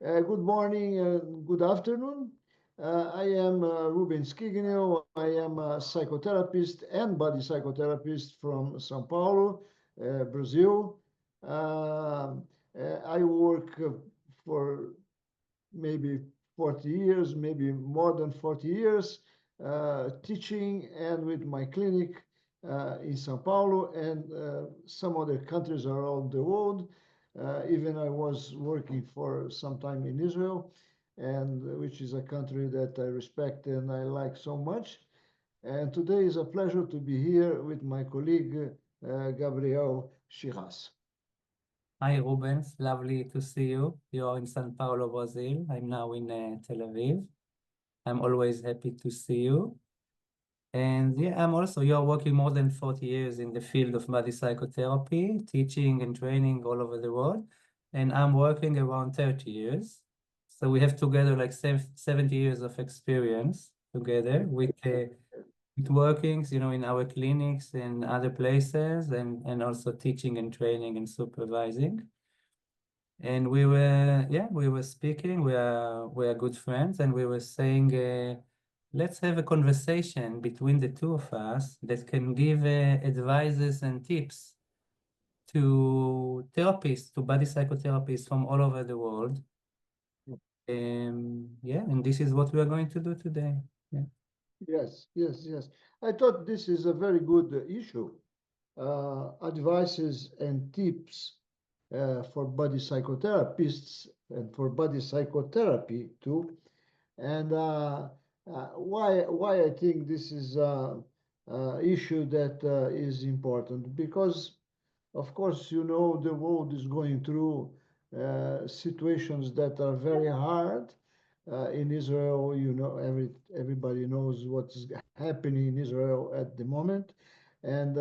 Good morning and good afternoon. I am Rubens Kignel. I am a psychotherapist and body psychotherapist from São Paulo, Brazil. I work for maybe 40 years, maybe more than 40 years, teaching and with my clinic in São Paulo and some other countries around the world. Even I was working for some time in Israel, and which is a country that I respect and I like so much. And today is a pleasure to be here with my colleague Gabriel Shiraz. Hi, Rubens. Lovely to see you. You're in São Paulo, Brazil. I'm now in Tel Aviv. I'm always happy to see you. And yeah, you're working more than 40 years in the field of body psychotherapy, teaching and training all over the world. And I'm working around 30 years. So we have together like 70 years of experience together with workings, in our clinics and other places, and also teaching and training and supervising. And we were speaking. We are good friends, and we were saying, let's have a conversation between the two of us that can give advices and tips to therapists, to body psychotherapists from all over the world. And this is what we are going to do today. Yeah. Yes. I thought this is a very good issue. Advices and tips for body psychotherapists and for body psychotherapy too. And why I think this is a issue that is important, because of course, the world is going through situations that are very hard. In Israel, everybody knows what's happening in Israel at the moment, and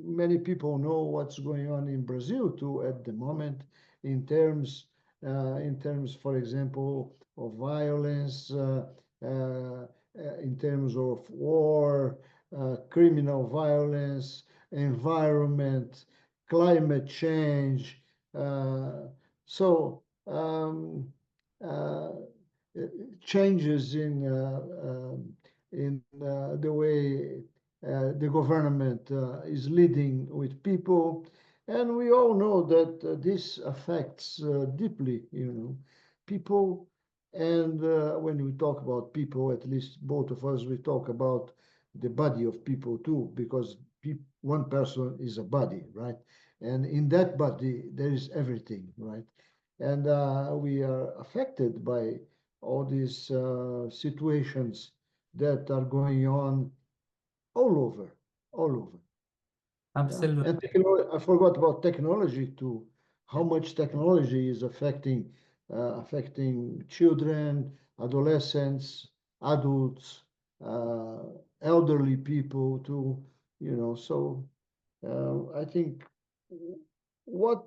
many people know what's going on in Brazil too at the moment, in terms, for example, of violence, in terms of war, criminal violence, environment, climate change. So changes in the way the government is leading with people, and we all know that this affects deeply, people. And when we talk about people, at least both of us, we talk about the body of people too, because one person is a body, right? And in that body, there is everything, right? And we are affected by all these situations that are going on all over, all over. Absolutely. And I forgot about technology too. How much technology is affecting children, adolescents, adults, elderly people too. So I think what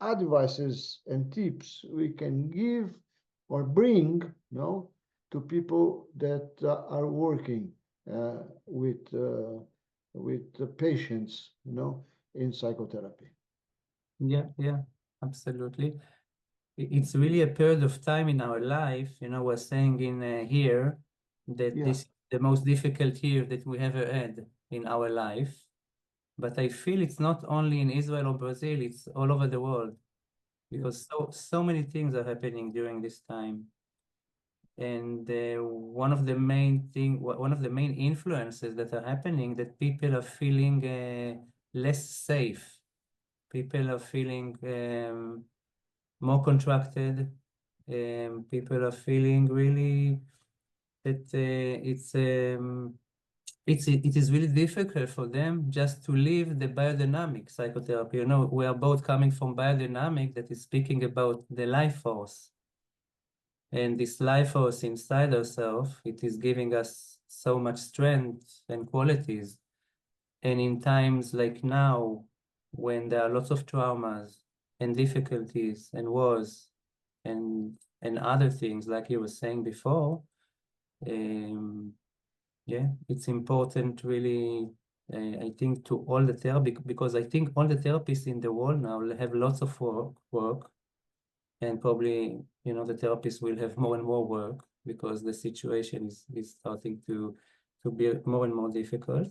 advices and tips we can give or bring, to people that are working with the patients, in psychotherapy. Yeah, absolutely. It's really a period of time in our life. We're saying in here that Yeah. this is the most difficult year that we ever had in our life. But I feel it's not only in Israel or Brazil, it's all over the world, because so many things are happening during this time. And one of the main influences that are happening, that people are feeling less safe. People are feeling more contracted. People are feeling really that it is really difficult for them just to leave the biodynamic psychotherapy. We are both coming from biodynamic, that is speaking about the life force. And this life force inside ourselves, it is giving us so much strength and qualities. And in times like now, when there are lots of traumas and difficulties and wars and other things, like you were saying before, it's important really, I think, to all the therapy, because I think all the therapists in the world now have lots of work, and probably, you know, the therapist will have more and more work because the situation is starting to be more and more difficult.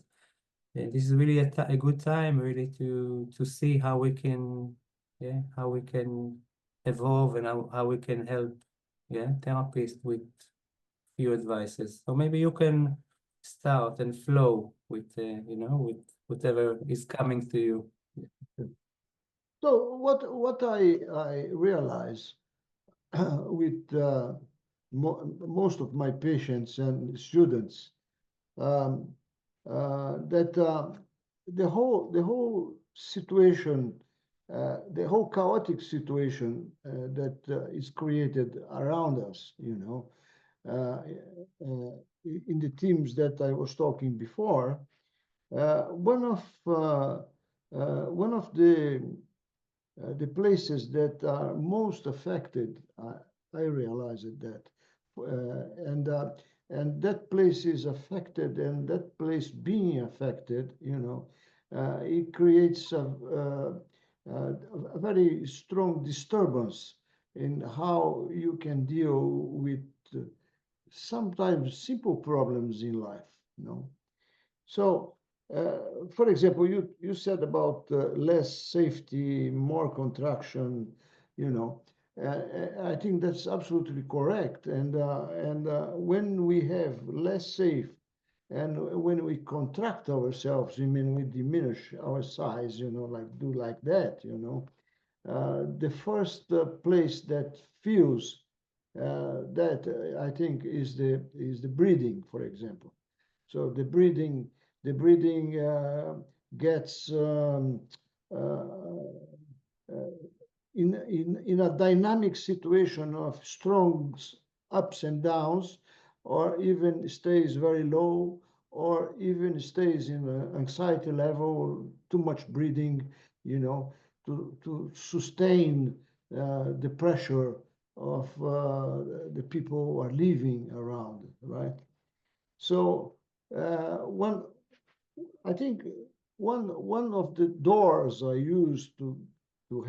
And this is really a good time really to see how we can, yeah, how we can evolve and how we can help, yeah, therapists with few advices. So maybe you can start and flow with, you know, with whatever is coming to you. So what I realize with most of my patients and students, that the whole situation, the whole chaotic situation that is created around us, you know, in the teams that I was talking before, one of the places that are most affected, I realize that, and that place is affected, and that place being affected, you know, it creates a very strong disturbance in how you can deal with sometimes simple problems in life, you know. So, for example, you said about less safety, more contraction, you know. I think that's absolutely correct. And when we have less safe, and when we contract ourselves, I mean, we diminish our size, you know, like do like that, you know. The first place that feels that I think is the breathing, for example. So the breathing gets in a dynamic situation of strong ups and downs, or even stays very low, or even stays in an anxiety level, too much breathing, you know, to sustain the pressure of the people who are living around, right? So I think one of the doors I use to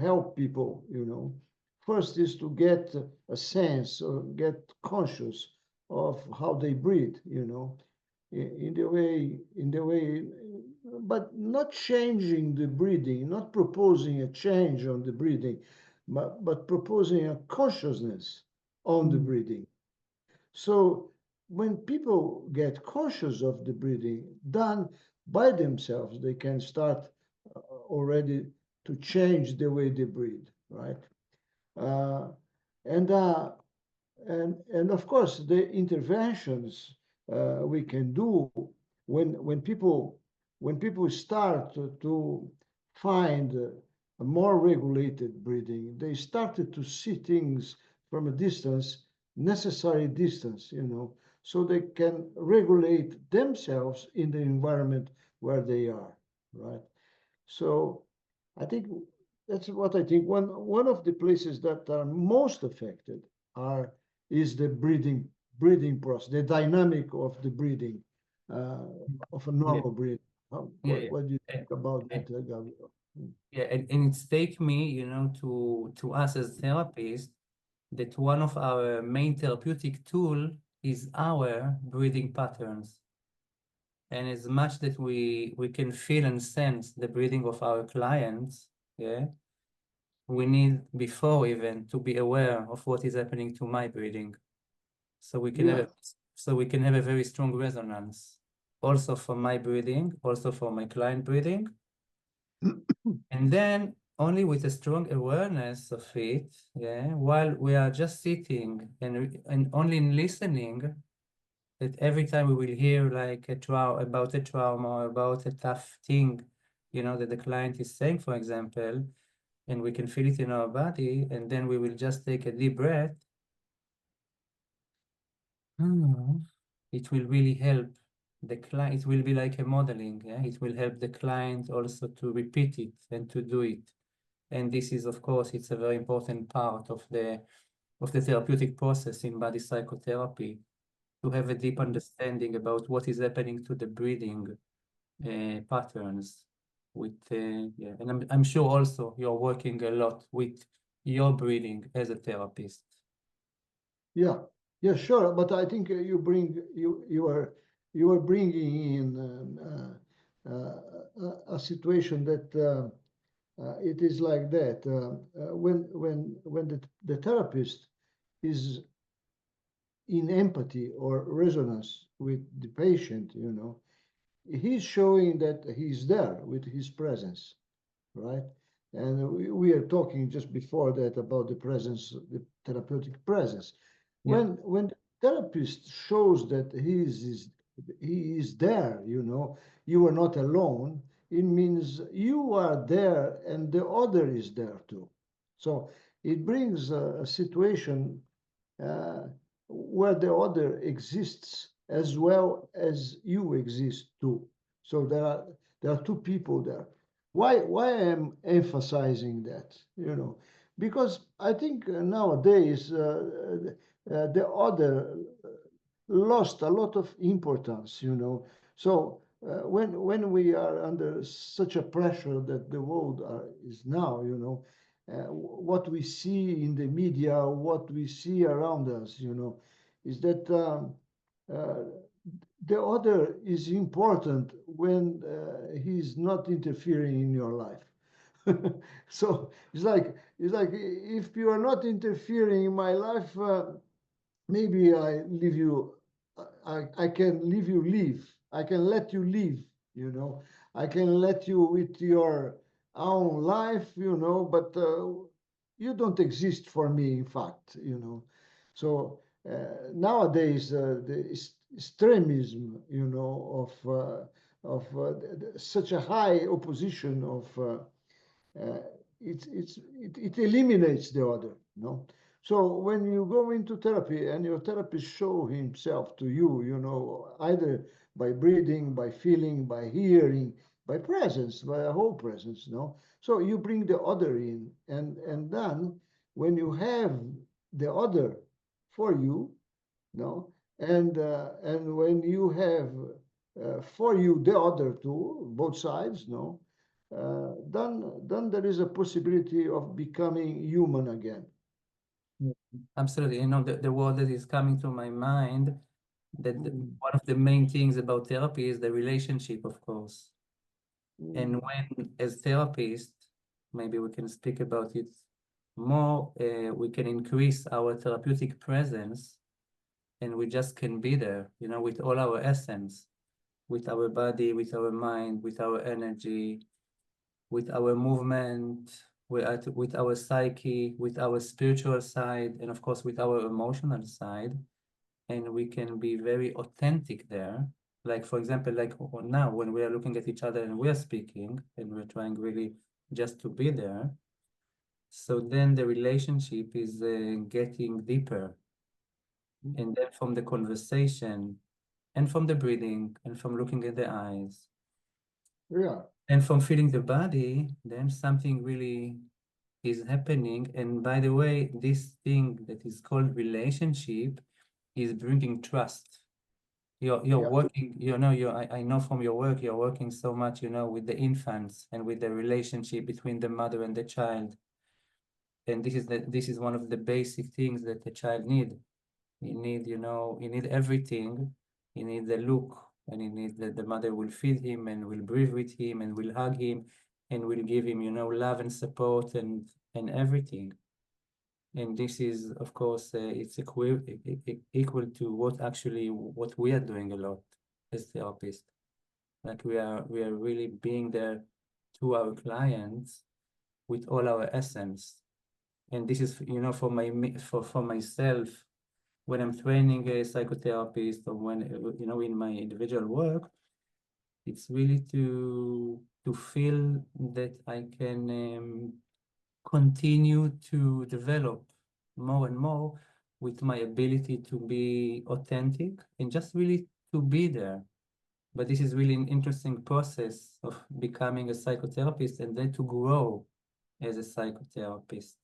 help people, you know, first is to get a sense or get conscious of how they breathe, you know, in the way, but not changing the breathing, not proposing a change on the breathing, but proposing a consciousness on the breathing. So when people get conscious of the breathing done by themselves, they can start already to change the way they breathe, right? Uh, and, uh, and of course, the interventions we can do when people start to find a more regulated breathing, they started to see things from a distance, necessary distance, you know, so they can regulate themselves in the environment where they are, right? So I think that's what I think. One of the places that are most affected is the breathing process, the dynamic of the breathing, of a normal breathing. Yeah, What do you yeah. think about that, Gabriel? Yeah, and it's take me, you know, to us as therapists that one of our main therapeutic tool is our breathing patterns. And as much that we can feel and sense the breathing of our clients, yeah, we need before even to be aware of what is happening to my breathing. So we can Yeah. have a very strong resonance also for my breathing, also for my client breathing. And then only with a strong awareness of it, yeah, while we are just sitting and only listening, that every time we will hear like about a trauma or about a tough thing, you know, that the client is saying, for example, and we can feel it in our body, and then we will just take a deep breath. It will really help the client. It will be like a modeling. Yeah? It will help the client also to repeat it and to do it. And this is, of course, it's a very important part of the therapeutic process in body psychotherapy, to have a deep understanding about what is happening to the breathing patterns. With yeah, and I'm sure also you're working a lot with your breathing as a therapist? Yeah, yeah, sure. But I think you are bringing in a situation that it is like that. When the therapist is in empathy or resonance with the patient, he's showing that he's there with his presence, right? And we are talking just before that about the presence, the therapeutic presence. Yeah. When the therapist shows that he is there, you are not alone. It means you are there and the other is there too. So it brings a situation uh, where the other exists as well as you exist too. So there are two people there. Why I'm emphasizing that? Because I think nowadays the other lost a lot of importance. So when we are under such a pressure that the world is now, what we see in the media, what we see around us, is that uh, the other is important when he's not interfering in your life. So it's like if you are not interfering in my life, maybe I leave you. I can leave you live. I can let you live. I can let you with your own life. But you don't exist for me. In fact. So nowadays the extremism, of such a high opposition of it eliminates the other. So when you go into therapy and your therapist show himself to you, either by breathing, by feeling, by hearing, by presence, by a whole presence, so you bring the other in, and then when you have the other for you, and when you have for you the other too, both sides, then there is a possibility of becoming human again. Absolutely. The word that is coming to my mind, that Mm. one of the main things about therapy is the relationship, of course. And Mm. when, as therapists, maybe we can speak about it more, we can increase our therapeutic presence, and we just can be there, with all our essence, with our body, with our mind, with our energy, with our movement, with our psyche, with our spiritual side, and of course with our emotional side. And we can be very authentic there. Like, for example, like now when we are looking at each other and we are speaking and we're trying really just to be there. So then the relationship is getting deeper. And then from the conversation and from the breathing and from looking at the eyes Yeah. and from feeling the body, then something really is happening. And by the way, this thing that is called relationship is bringing trust. You're Yeah. working, I know from your work, you're working so much, with the infants and with the relationship between the mother and the child. And this is one of the basic things that the child need. He need everything. He need the look, and he needs that the mother will feed him and will breathe with him and will hug him and will give him, love and support and everything. And this is, of course, it's equal to what we are doing a lot as therapists. Like we are really being there to our clients with all our essence. And this is, for myself, when I'm training a psychotherapist or when, in my individual work, it's really to feel that I can continue to develop more and more with my ability to be authentic and just really to be there. But this is really an interesting process of becoming a psychotherapist and then to grow as a psychotherapist.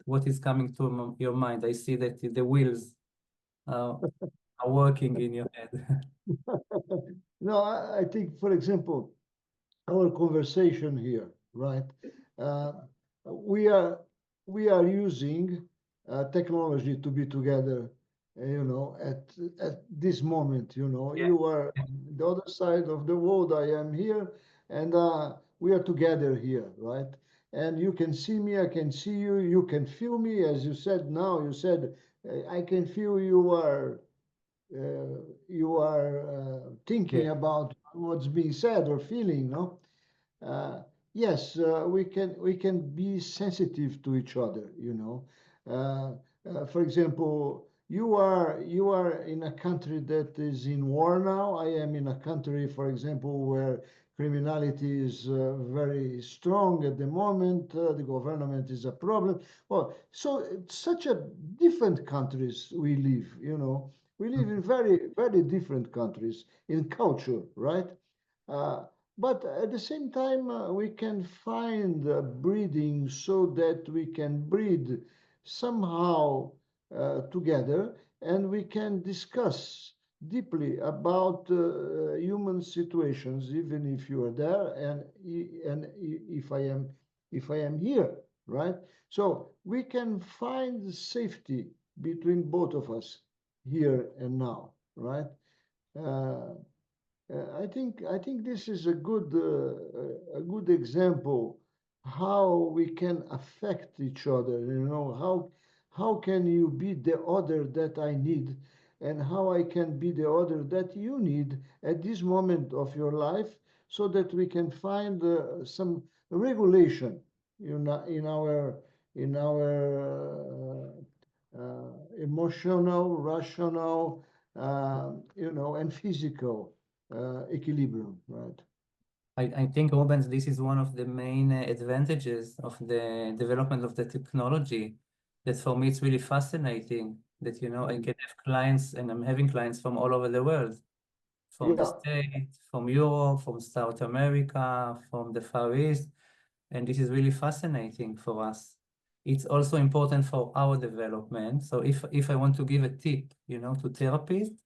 What is coming to your mind? I see that the wheels are working in your head. No, I think, for example, our conversation here, right? We are we are using technology to be together, at this moment, Yeah. you are on the other side of the world, I am here, and we are together here, right? And you can see me, I can see you, you can feel me, as you said now, you said, I can feel you are Yeah. thinking about what's being said or feeling, no? uh, yes, we can be sensitive to each other. For example, you are in a country that is in war now. I am in a country, for example, where criminality is very strong at the moment. The government is a problem. Well, so it's such a different countries we live. We live in very very different countries in culture, right? Uh, but at the same time, we can find breeding so that we can breed somehow together, and we can discuss deeply about human situations, even if you are there, if I am here, right? So we can find safety between both of us here and now, right? Uh, I think this is a good example how we can affect each other. How can you be the other that I need, and how I can be the other that you need at this moment of your life, so that we can find some regulation in our emotional, rational, and physical equilibrium, right? I think, Rubens, this is one of the main advantages of the development of the technology. That for me, it's really fascinating that, I Mm. can have clients, and I'm having clients from all over the world, from the Yeah, States, from Europe, from South America, from the Far East. And this is really fascinating for us. It's also important for our development. So if I want to give a tip, to therapists,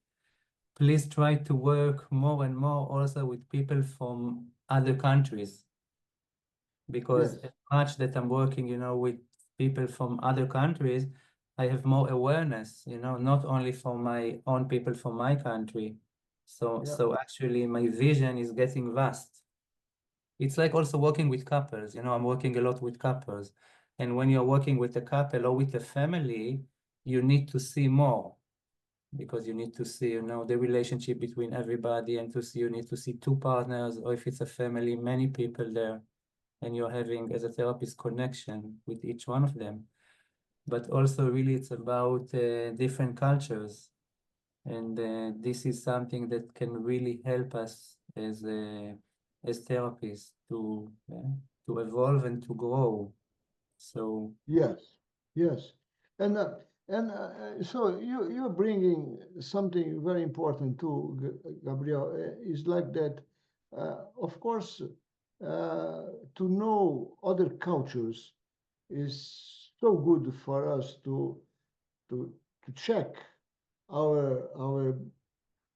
please try to work more and more also with people from other countries, because yes, as much that I'm working, with people from other countries, I have more awareness, not only for my own people from my country. So, yeah, so actually my vision is getting vast. It's like also working with couples, I'm working a lot with couples. And when you're working with a couple or with a family, you need to see more, because you need to see, the relationship between everybody, and you need to see two partners, or if it's a family, many people there, and you're having, as a therapist, connection with each one of them. But also really it's about different cultures. And this is something that can really help us as therapists to evolve and to grow. So yes, yes. And so you're bringing something very important too, Gabriel. Is like that. Of course, to know other cultures is so good for us to to check our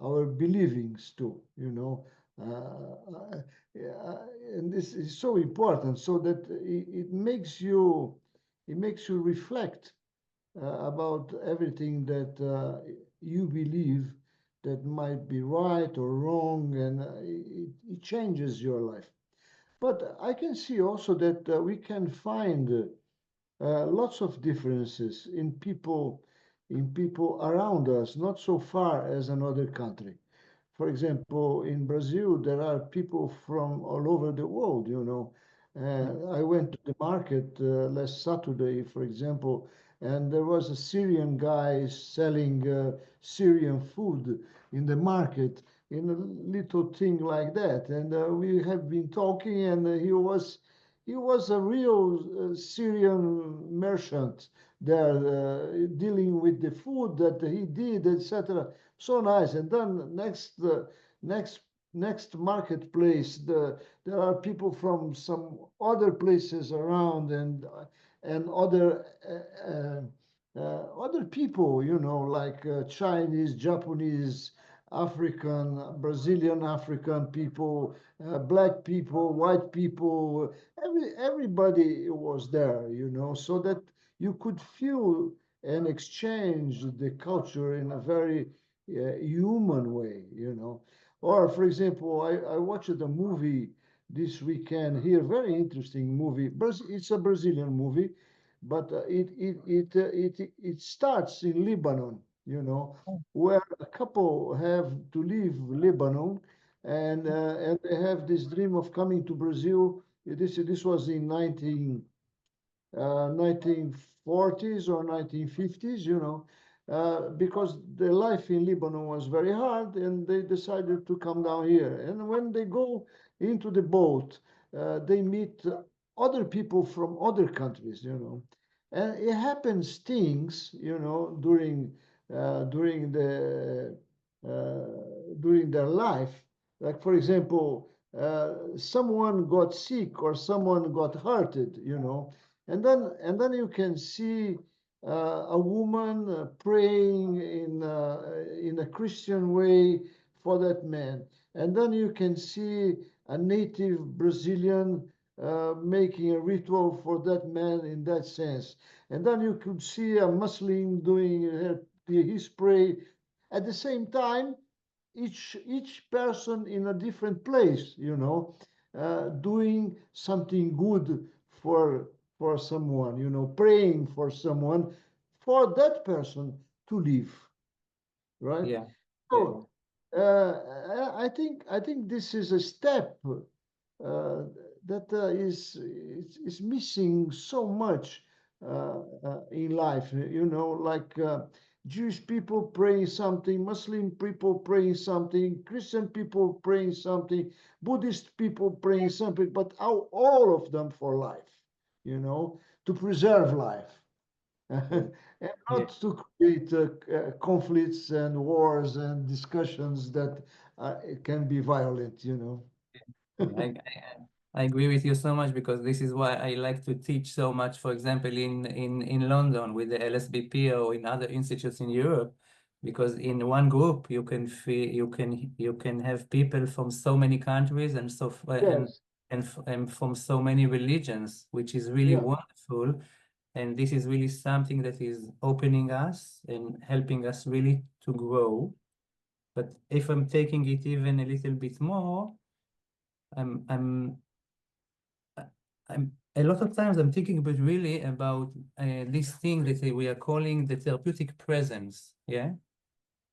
our believings too, yeah, and this is so important, so that it makes you reflect about everything that you believe that might be right or wrong, and it changes your life. But I can see also that we can find lots of differences in people around us, not so far as another country. For example, in Brazil, there are people from all over the world. I went to the market last Saturday, for example, and there was a Syrian guy selling Syrian food in the market, in a little thing like that. And we have been talking, and he was a real Syrian merchant there, dealing with the food that he did, etc. So nice. And then next next marketplace, there are people from some other places around, and other people, like Chinese, Japanese, African, Brazilian African people, black people, white people, everybody was there, so that you could feel and exchange the culture in a very human way, Or, for example, I watched a movie this weekend here, very interesting movie. It's a Brazilian movie, but it starts in Lebanon, where a couple have to leave Lebanon, and they have this dream of coming to Brazil. This was in 1940s or 1950s, because the life in Lebanon was very hard, and they decided to come down here. And when they go into the boat, they meet other people from other countries, and it happens things, during uh, during their life. Like, for example, someone got sick or someone got hurted, and then you can see a woman praying in a Christian way for that man, and then you can see a native Brazilian making a ritual for that man in that sense, and then you could see a Muslim doing his prayer at the same time. Each person in a different place, doing something good for for someone, praying for someone, for that person to live, right? Yeah. So I think this is a step that is missing so much in life. Like Jewish people praying something, Muslim people praying something, Christian people praying something, Buddhist people praying something, but all of them for life, to preserve life. And Yeah. not to create conflicts and wars and discussions that can be violent, Yeah, I agree with you so much, because this is why I like to teach so much, for example, in London with the LSBP or in other institutes in Europe, because in one group you can feel you can have people from so many countries and Yes, and from so many religions, which is really yeah, wonderful. And this is really something that is opening us and helping us really to grow. But if I'm taking it even a little bit more, I'm I'm I'm a lot of times I'm thinking about really about this thing that we are calling the therapeutic presence. Yeah,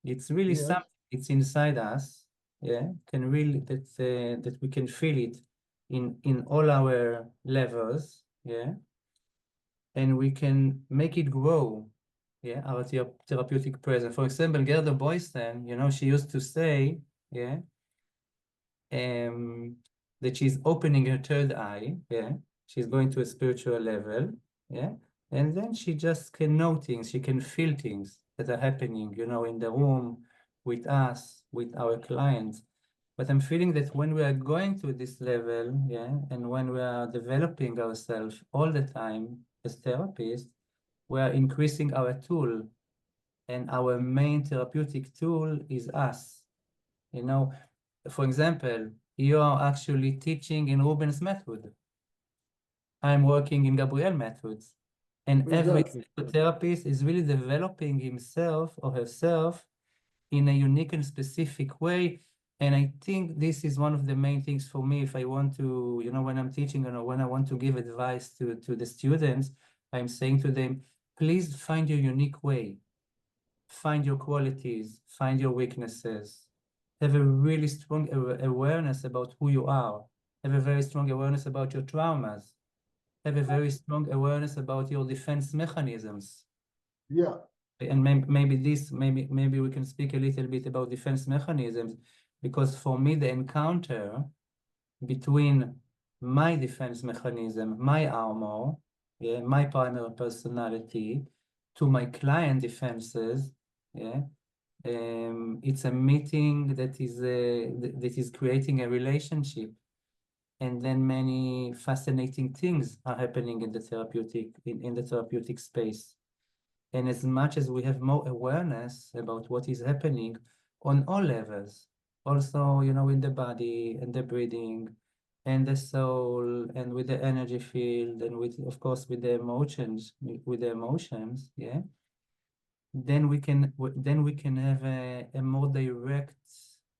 it's really yes, something. It's inside us. Yeah, can really that we can feel it in all our levels. Yeah, and we can make it grow. Yeah, our therapeutic presence. For example, Gerda Boysen, she used to say, yeah, um, that she's opening her third eye. Yeah, she's going to a spiritual level. Yeah, and then she just can know things. She can feel things that are happening, in the room with us, with our clients. But I'm feeling that when we are going to this level, yeah, and when we are developing ourselves all the time as therapists, we are increasing our tool, and our main therapeutic tool is us. You know, for example, you are actually teaching in Rubens method. I'm working in Gabriel methods. And every exactly. psychotherapist is really developing himself or herself in a unique and specific way. And I think this is one of the main things for me if I want to, when I'm teaching or when I want to give advice to the students, I'm saying to them, please find your unique way. Find your qualities, find your weaknesses, have a really strong awareness about who you are, have a very strong awareness about your traumas, have a very strong awareness about your defense mechanisms. Yeah, And maybe we can speak a little bit about defense mechanisms, because for me, the encounter between my defense mechanism, my armor, yeah, my primary personality, to my client defenses, yeah, it's a meeting that is creating a relationship, and then many fascinating things are happening in the therapeutic space. And as much as we have more awareness about what is happening, on all levels. Also, you know, in the body and the breathing and the soul and with the energy field and with, of course, with the emotions, yeah. Then we can have a more direct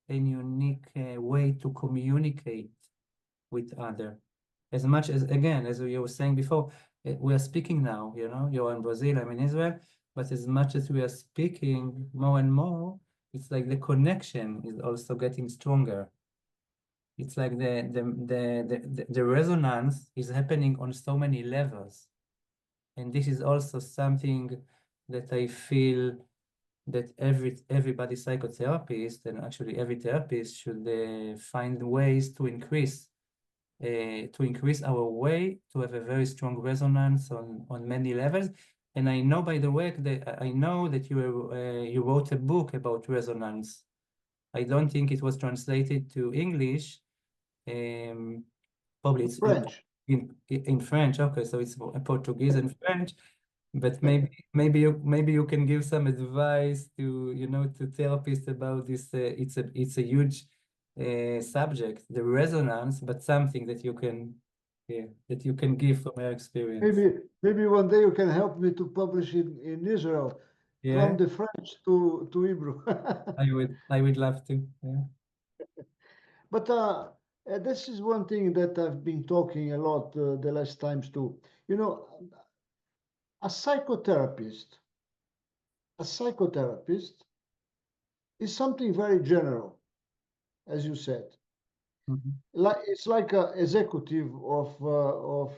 and unique way to communicate with other. As much as, again, as you were saying before, we are speaking now, you know, you're in Brazil, I'm in Israel, but as much as we are speaking more and more, it's like the connection is also getting stronger. It's like the resonance is happening on so many levels. And this is also something that I feel that everybody psychotherapist and actually every therapist should find ways to increase our way to have a very strong resonance on many levels. And I know, by the way, that I know that you wrote a book about resonance. I don't think it was translated to English. Probably it's French. in French. Okay, so it's Portuguese and French. But maybe you can give some advice to, you know, to therapists about this. It's a huge subject, the resonance, but something that you can, yeah, that you can give from your experience. Maybe one day you can help me to publish it in Israel from Yeah, the French to Hebrew. I would love to. Yeah. But this is one thing that I've been talking a lot the last times too. You know, a psychotherapist, a psychotherapist is something very general, as you said. Mhm. Like it's like an executive of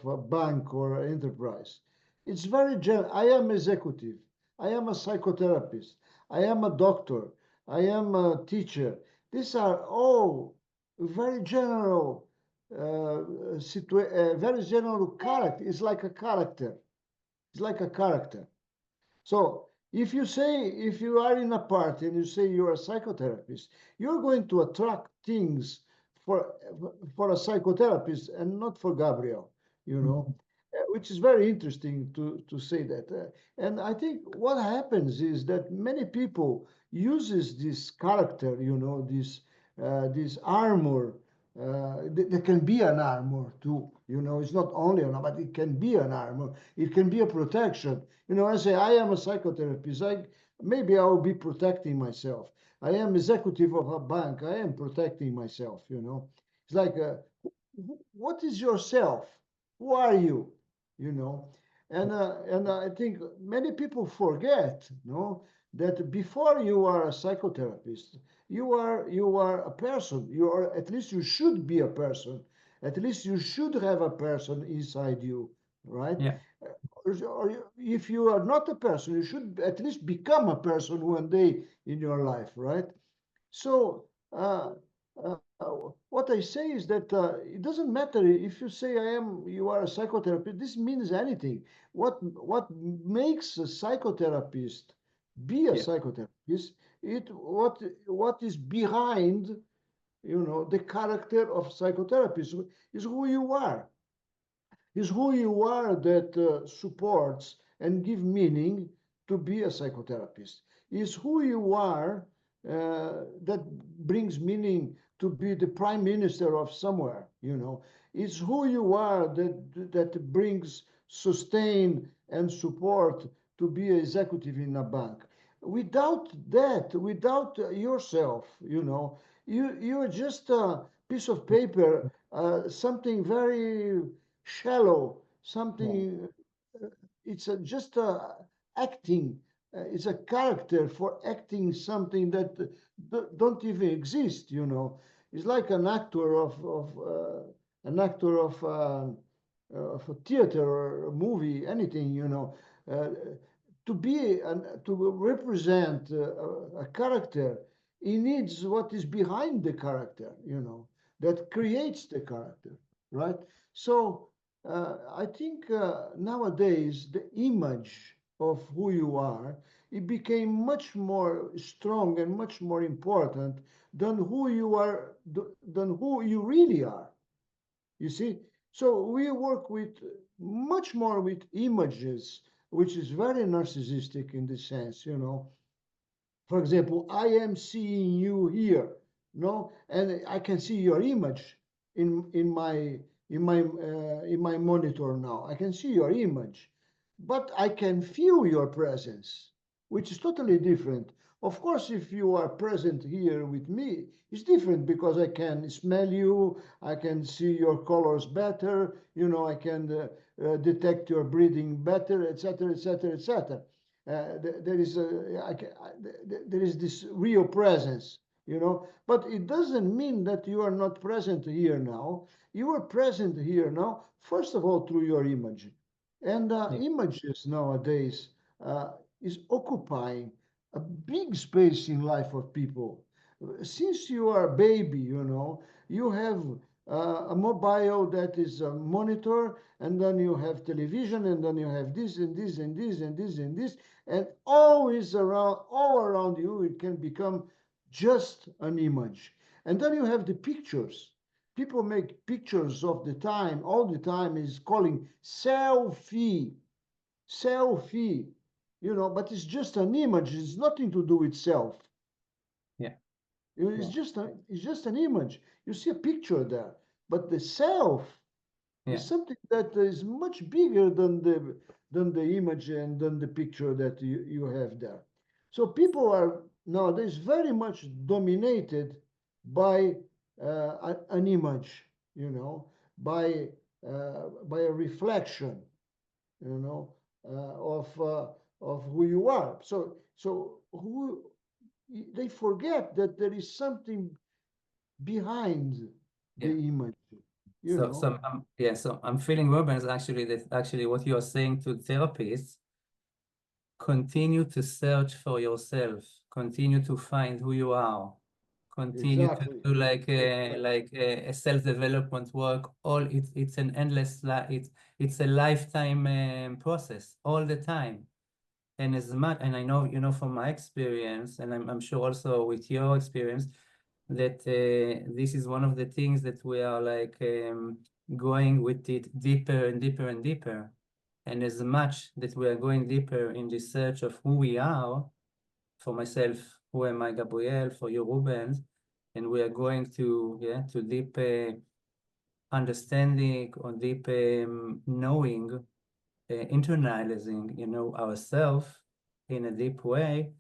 a bank or enterprise. It's very general. I am executive. I am a psychotherapist. I am a doctor. I am a teacher. These are all very general very general character. It's like a character. It's like a character. So if you are in a party and you say you're a psychotherapist, you're going to attract things for for a psychotherapist and not for Gabriel, you know, Mhm. which is very interesting to say that. And I think what happens is that many people uses this character, you know, this armor. There can be an armor too, you know. It's not only an, but it can be an armor. It can be a protection. You know, I say I am a psychotherapist. Maybe I will be protecting myself. I am executive of a bank. I am protecting myself. You know, it's like, what is yourself? Who are you? You know, and I think many people forget, you know, that before you are a psychotherapist, you are a person. You are, at least you should be a person. At least you should have a person inside you, right? Yeah. Or if you are not a person, you should at least become a person one day in your life, right? So uh, what I say is that it doesn't matter if you say you are a psychotherapist. This means anything. What makes a psychotherapist be a Yeah. psychotherapist? What is behind, you know, the character of psychotherapist is who you are. Is who you are that supports and give meaning to be a psychotherapist. Is who you are that brings meaning to be the prime minister of somewhere, you know. It's who you are that brings sustain and support to be an executive in a bank. Without that, without yourself, you know, you're just a piece of paper, something very shallow, Yeah. something, it's just acting, it's a character for acting something that don't even exist, you know. It's like an actor of a theater or a movie, anything, you know. Uh, to represent a character, he needs what is behind the character, you know, that creates the character, right? So I think nowadays the image of who you are, it became much more strong and much more important than who you are, than who you really are. You see? So we work with much more with images, which is very narcissistic in this sense, you know. For example, I am seeing you here, no, and I can see your image in my in my monitor now. I can see your image, but I can feel your presence, which is totally different. Of course, if you are present here with me, it's different because I can smell you, I can see your colors better, you know, I can detect your breathing better, etc., etc., etc. There is there is this real presence, you know, but it doesn't mean that you are not present here now. You are present here now, first of all, through your image. And Yeah. images nowadays is occupying a big space in life of people. Since you are a baby, you know, you have a mobile that is a monitor, and then you have television, and then you have this and this and this and this and this, and always around, all around you, it can become just an image. And then you have the pictures. People make pictures of the time, all the time is calling selfie, selfie, you know, but it's just an image. It's nothing to do with self. Yeah. It's just an image. You see a picture there, but the self Yeah. is something that is much bigger than the image and than the picture that you have there. So people are nowadays very much dominated by an image, you know, by a reflection, you know, of who you are. So who they forget that there is something behind the Yeah. image, you So, know. yeah, so I'm feeling, Rubens, actually, that actually what you are saying to therapists, continue to search for yourself, continue to find who you are, continue to Exactly. do like Exactly. a self-development work. All it's an endless it's a lifetime process all the time. And as much, and I know, you know, from my experience, and I'm sure also with your experience, that this is one of the things that we are like going with it deeper and deeper and deeper. And as much that we are going deeper in the search of who we are, for myself, who am I, Gabriel, for you, Rubens, and we are going to, yeah, to deep understanding or deep knowing, internalizing, you know, ourselves in a deep way,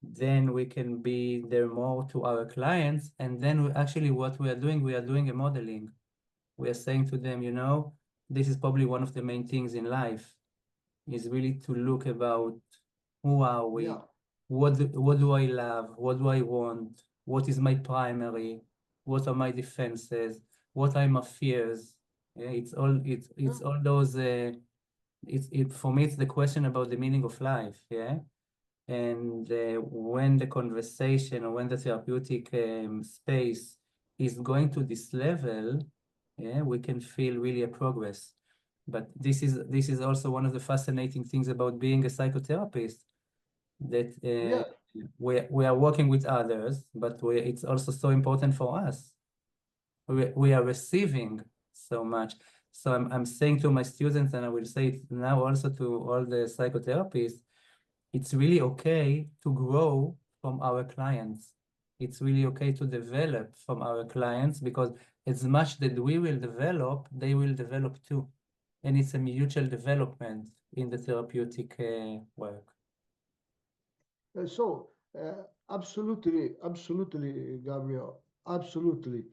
then we can be there more to our clients. And then actually what we are doing a modeling. We are saying to them, you know, this is probably one of the main things in life, is really to look about who are we, Yeah. what do I love, what do I want, what is my primary, what are my defenses, what are my fears. Yeah, it's Yeah. all those for me it's the question about the meaning of life. Yeah. And when the conversation or when the therapeutic space is going to this level, yeah, we can feel really a progress. But this is also one of the fascinating things about being a psychotherapist, that Yeah. we are working with others, but it's also so important for us. We are receiving so much. So I'm saying to my students, and I will say it now also to all the psychotherapists, it's really okay to grow from our clients. It's really okay to develop from our clients, because as much that we will develop, they will develop too. And it's a mutual development in the therapeutic work. So, absolutely, absolutely, Gabriel, absolutely.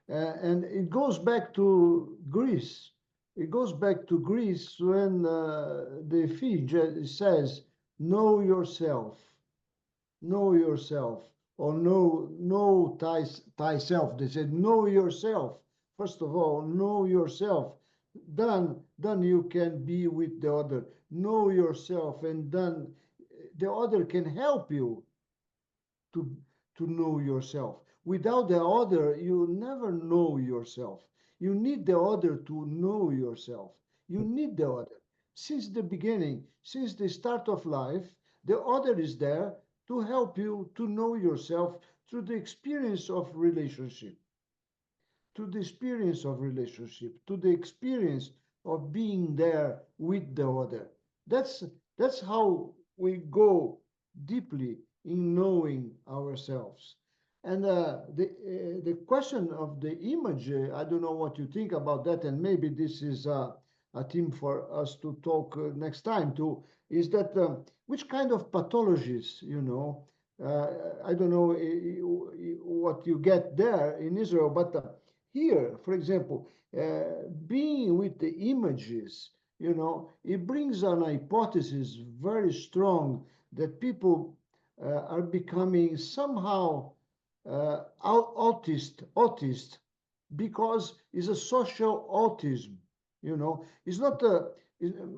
And it goes back to Greece. It goes back to Greece when the Fiji says, know yourself, know yourself, or know thyself. They said, know yourself. First of all, know yourself. Then you can be with the other. Know yourself, and then the other can help you to to know yourself. Without the other, you never know yourself. You need the other to know yourself. You need the other. Since the beginning, since the start of life, the other is there to help you to know yourself through the experience of relationship, to the experience of relationship, to the experience of being there with the other. That's how we go deeply in knowing ourselves. And the question of the image, I don't know what you think about that, and maybe this is a theme for us to talk next time too, is that which kind of pathologies, I don't know what you get there in Israel, but here, for example, being with the images, it brings an hypothesis very strong that people are becoming somehow autist because it's a social autism. It's not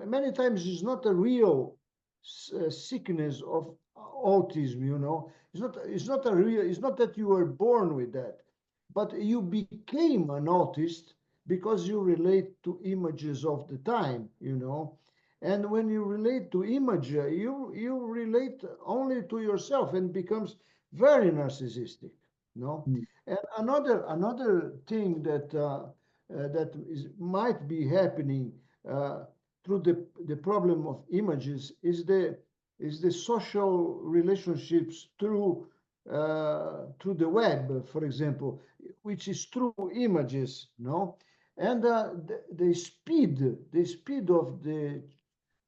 many times it's not a real sickness of autism. It's not that you were born with that, but you became an autist because you relate to images of the time. And when you relate to image, you relate only to yourself and becomes very narcissistic. Mm. And another thing that might be happening through the problem of images is the social relationships through the web, for example, which is through images. And the speed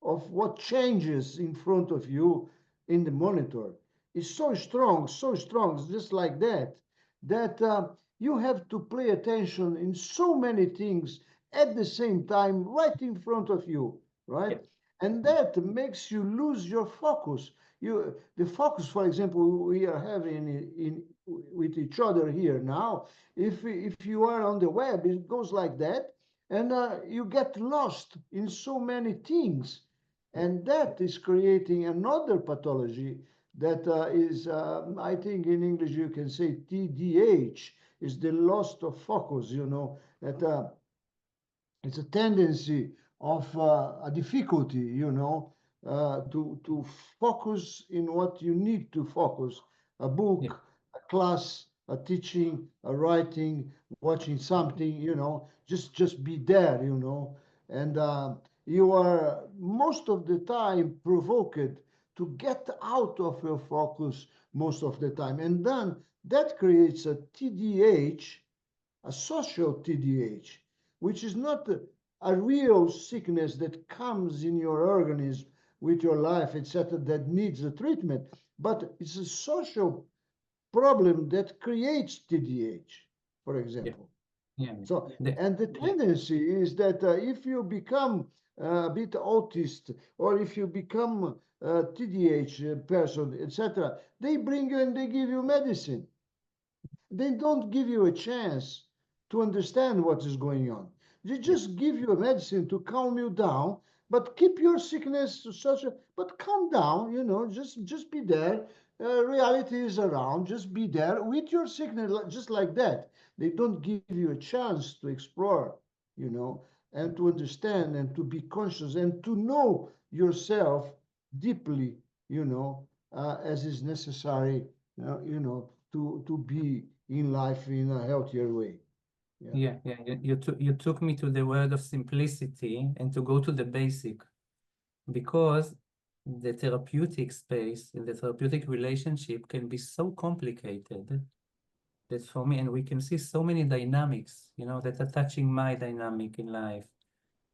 of what changes in front of you in the monitor is so strong, just like that you have to pay attention in so many things at the same time, right in front of you, right? Yeah. And that makes you lose your focus. The focus, for example, we are having with each other here now. If you are on the web, it goes like that, and you get lost in so many things, and that is creating another pathology that is, I think in English you can say TDH, is the loss of focus, that it's a tendency of a difficulty, to focus in what you need to focus, a Yeah. book, a class, a teaching, a writing, watching something, just be there, and you are most of the time provoked to get out of your focus most of the time. And then that creates a TDH, a social TDH, which is not a real sickness that comes in your organism with your life, etc., that needs a treatment, but it's a social problem that creates TDH, for Yeah. example. Yeah. So, The, and the tendency is that if you become a bit autist, or if you become a TDH person, etc., they bring you and they give you medicine. They don't give you a chance to understand what is going on. They yeah. just give you a medicine to calm you down, but keep your sickness to such a, but calm down, just be there. Reality is around, just be there with your sickness, just like that. They don't give you a chance to explore, and to understand and to be conscious and to know yourself deeply, as is necessary, to be in life in a healthier way. Yeah. Yeah, yeah. You took me to the word of simplicity and to go to the basic, because the therapeutic space and the therapeutic relationship can be so complicated that for me, and we can see so many dynamics, that are touching my dynamic in life,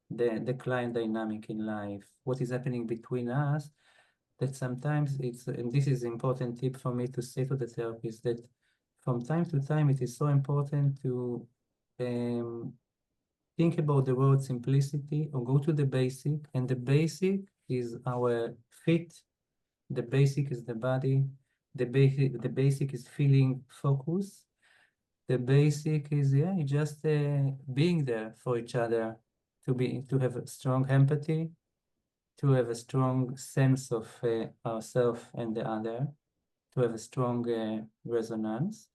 the client dynamic in life, what is happening between us, that sometimes it's, and this is an important tip for me to say to the therapist, that from time to time it is so important to think about the word simplicity or go to the basic, and the basic is our feet, the basic is the body, the basic is feeling focus, the basic is just being there for each other, to have a strong empathy, to have a strong sense of ourselves and the other, to have a strong resonance,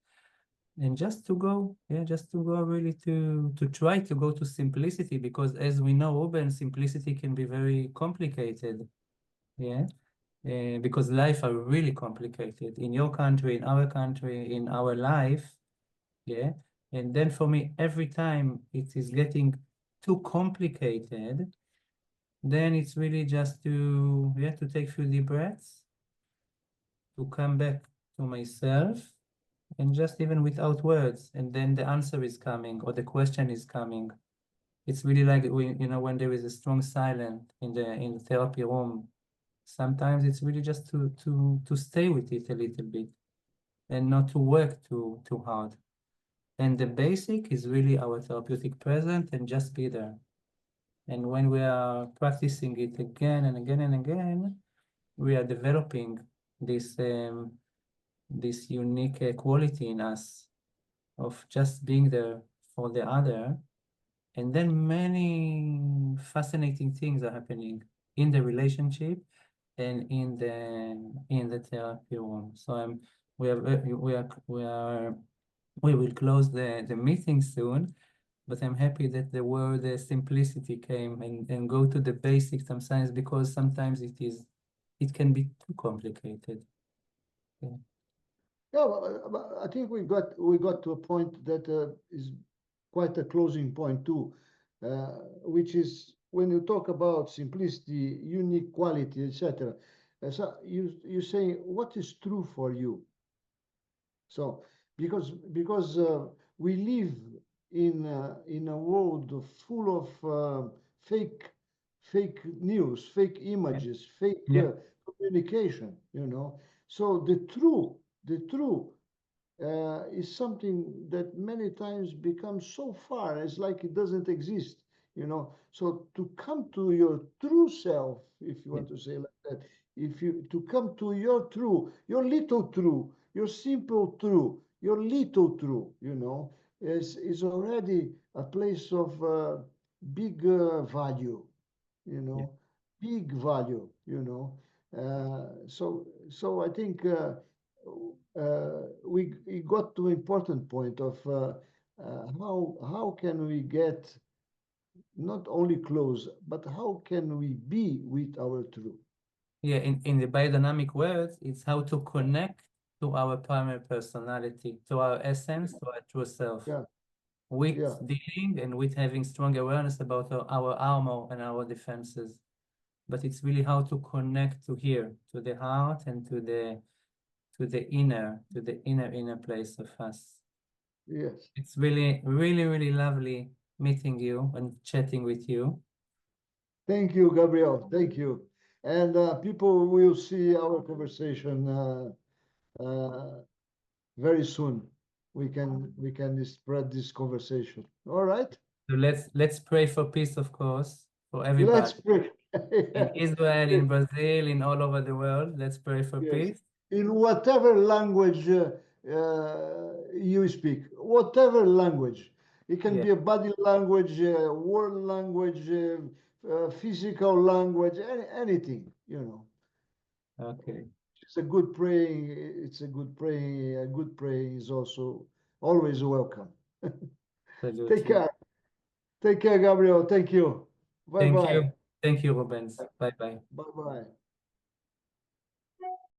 and just to go really to try to go to simplicity, because as we know, Ruben, simplicity can be very complicated, yeah, because life are really complicated in your country, in our country, in our life, yeah. And then for me, every time it is getting too complicated, then it's really just to take a few deep breaths, to come back to myself, and just even without words, and then the answer is coming or the question is coming. It's really like when there is a strong silence in the therapy room, sometimes it's really just to stay with it a little bit and not to work too hard. And the basic is really our therapeutic present and just be there. And when we are practicing it again and again and again, we are developing this unique quality in us of just being there for the other. And then many fascinating things are happening in the relationship and in the therapy room. So we will close the meeting soon, but I'm happy that the word simplicity came and go to the basics sometimes, because sometimes it can be too complicated. Yeah. Yeah, but I think we got to a point that is quite a closing point too, which is when you talk about simplicity, unique quality, etc. So you say what is true for you. So because we live in a world full of fake news, fake images, fake Yeah. communication, you know. So the true is something that many times becomes so far, it's like it doesn't exist, you know. So to come to your true self, if you want to say like that, if you to come to your true, your little true, your simple true, your little true, you know, is already a place of big value, you know, big value, you know. So I think we got to an important point of how can we get not only close, but how can we be with our truth? Yeah, in the biodynamic words, it's how to connect to our primary personality, to our essence, to our true self, Yeah, with yeah, dealing and with having strong awareness about our armor and our defenses. But it's really how to connect to here, to the heart and to the inner place of us. yes. It's really, really, really lovely meeting you and chatting with you. Thank you, Gabriel. Thank you. And people will see our conversation very soon. We can spread this conversation. All right. So let's pray for peace, of course, for everybody Let's pray. in Israel, in Brazil, in all over the world. Let's pray for Yes. peace. In whatever language you speak, whatever language. It can Yeah. be a body language, word language, physical language, anything, you know. Okay. It's a good praying. It's a good praying. A good praying is also always welcome. Take Absolutely. care. Take care, Gabriel. Thank you. Bye Thank bye. you. Thank you, Rubens. Bye bye. Bye bye.